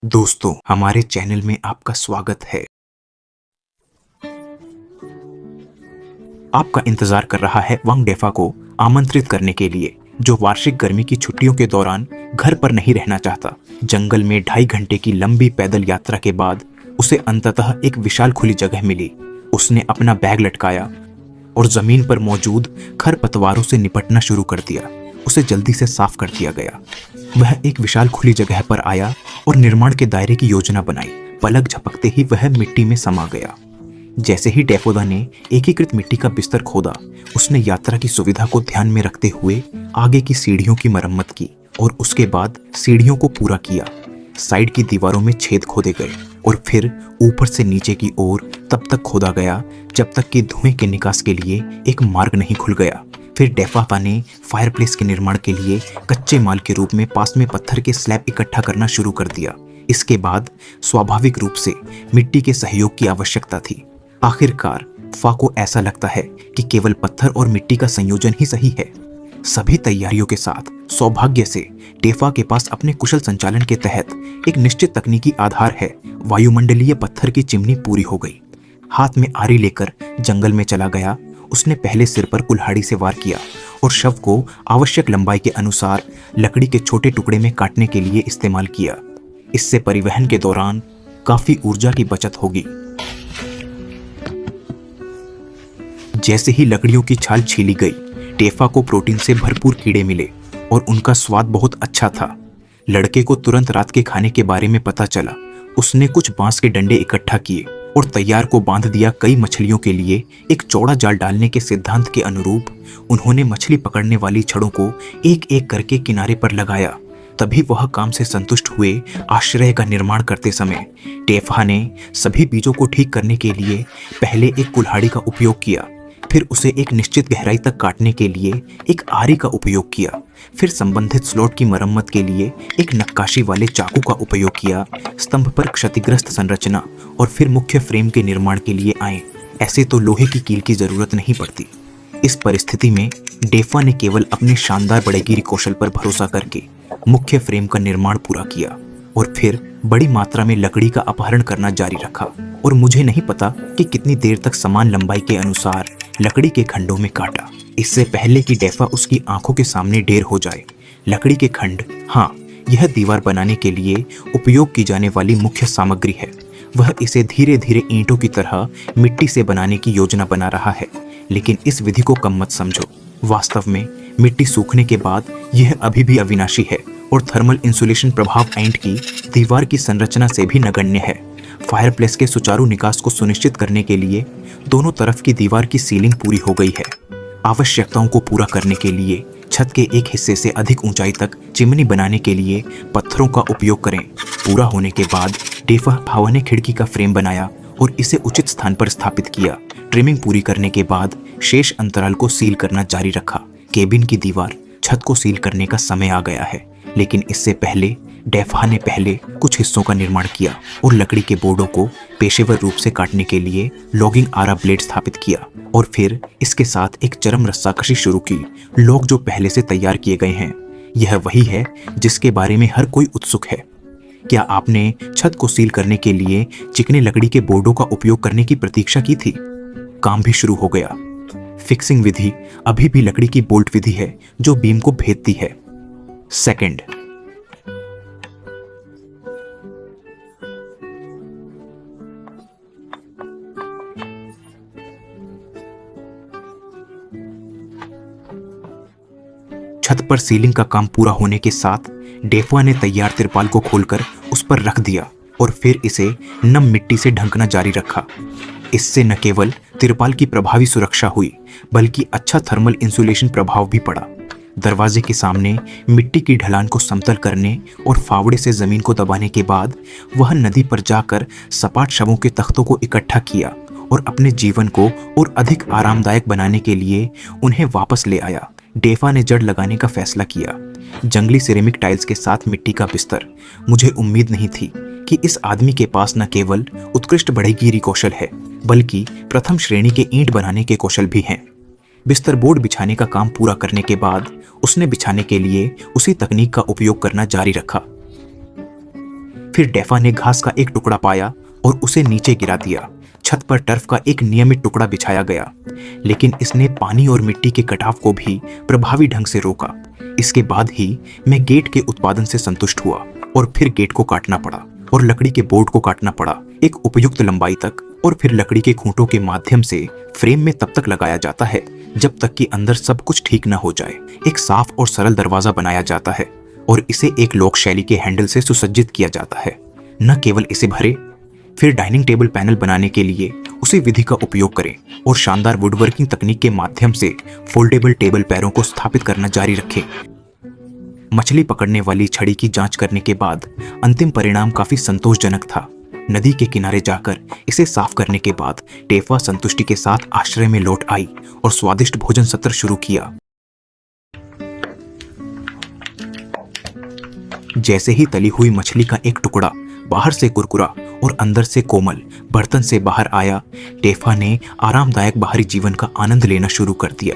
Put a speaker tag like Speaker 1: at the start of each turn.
Speaker 1: दोस्तों, हमारे चैनल में आपका स्वागत है। आपका इंतजार कर रहा है वांग डेफा को आमंत्रित करने के लिए, जो वार्षिक गर्मी की छुट्टियों के दौरान घर पर नहीं रहना चाहता। जंगल में 2.5 घंटे की लंबी पैदल यात्रा के बाद उसे अंततः एक विशाल खुली जगह मिली। उसने अपना बैग लटकाया और जमीन पर मौजूद खरपतवारों से निपटना शुरू कर दिया। उसे जल्दी से साफ कर दिया गया। वह एक विशाल खुली जगह पर आया और निर्माण के दायरे की योजना बनाई। पलक झपकते ही वह मिट्टी में समा गया। जैसे ही डेफोदा ने एकीकृत मिट्टी का बिस्तर खोदा, उसने यात्रा की सुविधा को ध्यान में रखते हुए आगे की सीढ़ियों की मरम्मत की और उसके बाद सीढ़ियों को पूरा किया। साइड की दीवारों में छेद खोदे गए और फिर ऊपर से नीचे की ओर तब तक खोदा गया जब तक कि धुएं के निकास के लिए एक मार्ग नहीं खुल गया। फिर डेफा ने फायरप्लेस के निर्माण के लिए कच्चे माल के रूप में पास में पत्थर के स्लैब इकट्ठा करना शुरू कर दिया। इसके बाद स्वाभाविक रूप से मिट्टी के सहयोग की आवश्यकता थी। आखिरकार फा को ऐसा लगता है कि केवल पत्थर और मिट्टी का संयोजन ही सही है। सभी तैयारियों के साथ सौभाग्य से डेफा के पास अपने कुशल संचालन के तहत एक निश्चित तकनीकी आधार है। वायुमंडलीय पत्थर की चिमनी पूरी हो गई। हाथ में आरी लेकर जंगल में चला गया। उसने पहले सिर पर कुल्हाड़ी से वार किया और शव को आवश्यक लंबाई के अनुसार लकड़ी के छोटे टुकड़े में काटने के लिए इस्तेमाल किया। इससे परिवहन के दौरान काफी ऊर्जा की बचत होगी। जैसे ही लकड़ियों की छाल छीली गई, डेफा को प्रोटीन से भरपूर कीड़े मिले और उनका स्वाद बहुत अच्छा था। लड़के को तुरंत रात के खाने के बारे में पता चला। उसने कुछ बांस के डंडे इकट्ठा किए और तैयार को बांध दिया। कई मछलियों के लिए एक चौड़ा जाल डालने के सिद्धांत के अनुरूप उन्होंने मछली पकड़ने वाली छड़ों को एक एक करके किनारे पर लगाया। तभी वह काम से संतुष्ट हुए। आश्रय का निर्माण करते समय डेफा ने सभी बीजों को ठीक करने के लिए पहले एक कुल्हाड़ी का उपयोग किया, फिर उसे एक निश्चित गहराई तक काटने के लिए एक आरी का उपयोग किया, फिर संबंधित स्लॉट की मरम्मत के लिए एक नक्काशी वाले चाकू का उपयोग किया, स्तंभ पर क्षतिग्रस्त संरचना और फिर मुख्य फ्रेम के निर्माण के लिए आए। ऐसे तो लोहे की कील की जरूरत नहीं पड़ती। इस परिस्थिति में डेफा ने केवल अपने शानदार बड़ेगिरी कौशल पर भरोसा करके मुख्य फ्रेम का निर्माण पूरा किया और फिर बड़ी मात्रा में लकड़ी का अपहरण करना जारी रखा। और मुझे नहीं पता कि कितनी देर तक समान लंबाई के अनुसार लकड़ी के खंडों में काटा, इससे पहले कि डेफा उसकी आंखों के सामने ढेर हो जाए। लकड़ी के खंड, हाँ, यह दीवार बनाने के लिए उपयोग की जाने वाली मुख्य सामग्री है। वह इसे धीरे धीरे ईंटों की तरह मिट्टी से बनाने की योजना बना रहा है, लेकिन इस विधि को कम मत समझो। वास्तव में मिट्टी सूखने के बाद यह अभी भी अविनाशी है और थर्मल इंसुलेशन प्रभाव ऐंठ की दीवार की संरचना से भी नगण्य है। फायरप्लेस के सुचारू निकास को सुनिश्चित करने के लिए दोनों तरफ की दीवार की सीलिंग पूरी हो गई है। आवश्यकताओं को पूरा करने के लिए छत के एक हिस्से से अधिक ऊंचाई तक चिमनी बनाने के लिए पत्थरों का उपयोग करें। पूरा होने के बाद डेफा ने खिड़की का फ्रेम बनाया और इसे उचित स्थान पर स्थापित किया। ट्रिमिंग पूरी करने के बाद शेष अंतराल को सील करना जारी रखा। केबिन की दीवार छत को सील करने का समय आ गया है, लेकिन इससे पहले डेफा ने पहले कुछ हिस्सों का निर्माण किया और लकड़ी के बोर्डों को पेशेवर रूप से काटने के लिए लॉगिंग आरा ब्लेड स्थापित किया और फिर इसके साथ एक चरम रस्साकशी शुरू की। लॉग जो पहले से तैयार किए गए हैं, यह वही है जिसके बारे में हर कोई उत्सुक है। क्या आपने छत को सील करने के लिए चिकने लकड़ी के बोर्डों का उपयोग करने की प्रतीक्षा की थी? काम भी शुरू हो गया। फिक्सिंग विधि अभी भी लकड़ी की बोल्ट विधि है जो बीम को भेदती है। सेकंड, छत पर सीलिंग का काम पूरा होने के साथ डेफा ने तैयार तिरपाल को खोलकर उस पर रख दिया और फिर इसे नम मिट्टी से ढंकना जारी रखा। इससे न केवल तिरपाल की प्रभावी सुरक्षा हुई, बल्कि अच्छा थर्मल इंसुलेशन प्रभाव भी पड़ा। दरवाजे के सामने मिट्टी की ढलान को समतल करने और फावड़े से जमीन को दबाने के बाद वह नदी पर जाकर सपाट शवों के तख्तों को इकट्ठा किया और अपने जीवन को और अधिक आरामदायक बनाने के लिए उन्हें वापस ले आया। डेफा ने जड़ लगाने का फैसला किया। जंगली सिरेमिक टाइल्स के साथ मिट्टी का बिस्तर। मुझे उम्मीद नहीं थी कि इस आदमी के पास न केवल उत्कृष्ट बढ़ईगीरी कौशल है, बल्कि प्रथम श्रेणी के ईंट बनाने के कौशल भी हैं। बिस्तर बोर्ड बिछाने का काम पूरा करने के बाद उसने बिछाने के लिए उसी तकनीक का उपयोग करना जारी रखा। फिर डेफा ने घास का एक टुकड़ा पाया और उसे नीचे गिरा दिया। छत पर टर्फ का एक नियमित टुकड़ा बिछाया गया, लेकिन इसने पानी और मिट्टी के कटाव को भी प्रभावी ढंग से रोका। इसके बाद ही मैं गेट के उत्पादन से संतुष्ट हुआ और फिर गेट को काटना पड़ा और लकड़ी के बोर्ड को काटना पड़ा एक उपयुक्त लंबाई तक, और फिर लकड़ी के खूंटों के माध्यम से फ्रेम में तब तक लगाया जाता है जब तक कि अंदर सब कुछ ठीक न हो जाए। एक साफ और सरल दरवाजा बनाया जाता है और इसे एक लोक शैली के हैंडल से सुसज्जित किया जाता है। न केवल इसे भरे, फिर डाइनिंग टेबल पैनल बनाने के लिए उसी विधि का उपयोग करें और शानदार वुडवर्किंग तकनीक के माध्यम से फोल्डेबल टेबल पैरों को स्थापित करना जारी रखें। मछली पकड़ने वाली छड़ी की जांच करने के बाद अंतिम परिणाम काफी संतोषजनक था। नदी के किनारे जाकर इसे साफ करने के बाद टेफा संतुष्टि के साथ आश्रय में लौट आई और स्वादिष्ट भोजन सत्र शुरू किया। जैसे ही तली हुई मछली का एक टुकड़ा बाहर से कुरकुरा और अंदर से कोमल बर्तन से बाहर आया, टेफा ने आरामदायक बाहरी जीवन का आनंद लेना शुरू कर दिया।